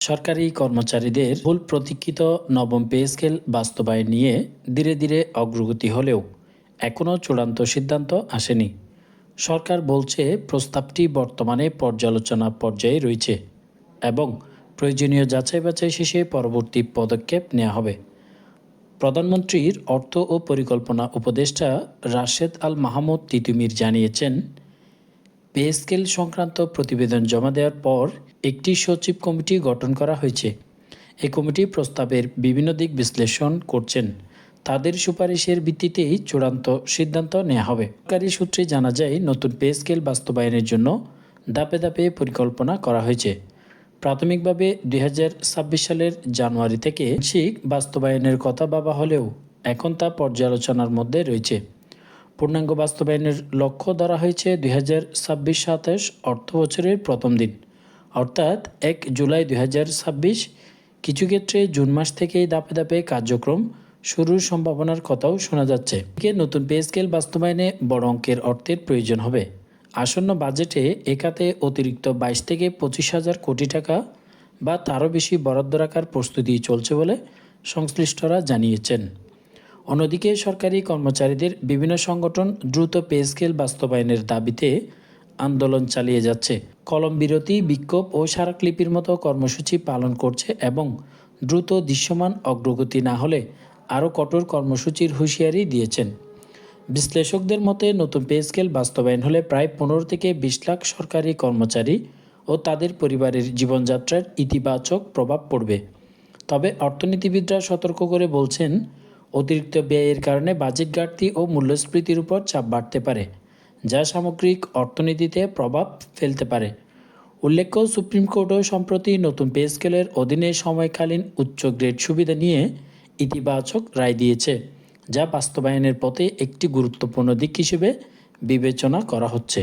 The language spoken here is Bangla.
সরকারি কর্মচারীদের বহুল প্রতীক্ষিত নবম পে স্কেল বাস্তবায়ন নিয়ে ধীরে ধীরে অগ্রগতি হলেও এখনও চূড়ান্ত সিদ্ধান্ত আসেনি। সরকার বলছে প্রস্তাবটি বর্তমানে পর্যালোচনা পর্যায়ে রয়েছে এবং প্রয়োজনীয় যাচাই বাছাই শেষে পরবর্তী পদক্ষেপ নেওয়া হবে। প্রধানমন্ত্রীর অর্থ ও পরিকল্পনা উপদেষ্টা রাশেদ আল মাহমুদ তিতুমির জানিয়েছেন, পে স্কেল সংক্রান্ত প্রতিবেদন জমা দেওয়ার পর একটি সচিব কমিটি গঠন করা হয়েছে। এই কমিটি প্রস্তাবের বিভিন্ন দিক বিশ্লেষণ করছেন। তাদের সুপারিশের ভিত্তিতেই চূড়ান্ত সিদ্ধান্ত নেওয়া হবে। সরকারি সূত্রে জানা যায়, নতুন পে স্কেল বাস্তবায়নের জন্য ধাপে ধাপে পরিকল্পনা করা হয়েছে। প্রাথমিকভাবে 2026 সালের জানুয়ারি থেকে আংশিক বাস্তবায়নের কথা ভাবা হলেও এখন তা পর্যালোচনার মধ্যে রয়েছে। পূর্ণাঙ্গ বাস্তবায়নের লক্ষ্য ধরা হয়েছে 2026-27 অর্থ বছরের প্রথম দিন, অর্থাৎ 1 জুলাই 2026। কিছু ক্ষেত্রে জুন মাস থেকেই ধাপে ধাপে কার্যক্রম শুরুর সম্ভাবনার কথাও শোনা যাচ্ছে। নতুন পে স্কেল বাস্তবায়নে বড় অঙ্কের অর্থের প্রয়োজন হবে। আসন্ন বাজেটে এ খাতে অতিরিক্ত 22 থেকে 25 হাজার কোটি টাকা বা তারও বেশি বরাদ্দ রাখার প্রস্তুতি চলছে বলে সংশ্লিষ্টরা জানিয়েছেন। অন্যদিকে সরকারি কর্মচারীদের বিভিন্ন সংগঠন দ্রুত পে স্কেল বাস্তবায়নের দাবিতে আন্দোলন চালিয়ে যাচ্ছে। কলম বিরতি, বিক্ষোভ ও স্মারকলিপির মতো কর্মসূচি পালন করছে এবং দ্রুত দৃশ্যমান অগ্রগতি না হলে আরও কঠোর কর্মসূচির হুঁশিয়ারি দিয়েছেন। বিশ্লেষকদের মতে, নতুন পে স্কেল বাস্তবায়ন হলে প্রায় 15 থেকে 20 লাখ সরকারি কর্মচারী ও তাদের পরিবারের জীবনযাত্রার ইতিবাচক প্রভাব পড়বে। তবে অর্থনীতিবিদরা সতর্ক করে বলছেন, অতিরিক্ত ব্যয়ের কারণে বাজেট ঘাটতি ও মূল্যস্ফীতির উপর চাপ বাড়তে পারে, যা সামগ্রিক অর্থনীতিতে প্রভাব ফেলতে পারে। উল্লেখ্য, সুপ্রিম কোর্টও সম্প্রতি নতুন পে স্কেলের অধীনে সময়কালীন উচ্চ গ্রেড সুবিধা নিয়ে ইতিবাচক রায় দিয়েছে, যা বাস্তবায়নের পথে একটি গুরুত্বপূর্ণ দিক হিসেবে বিবেচনা করা হচ্ছে।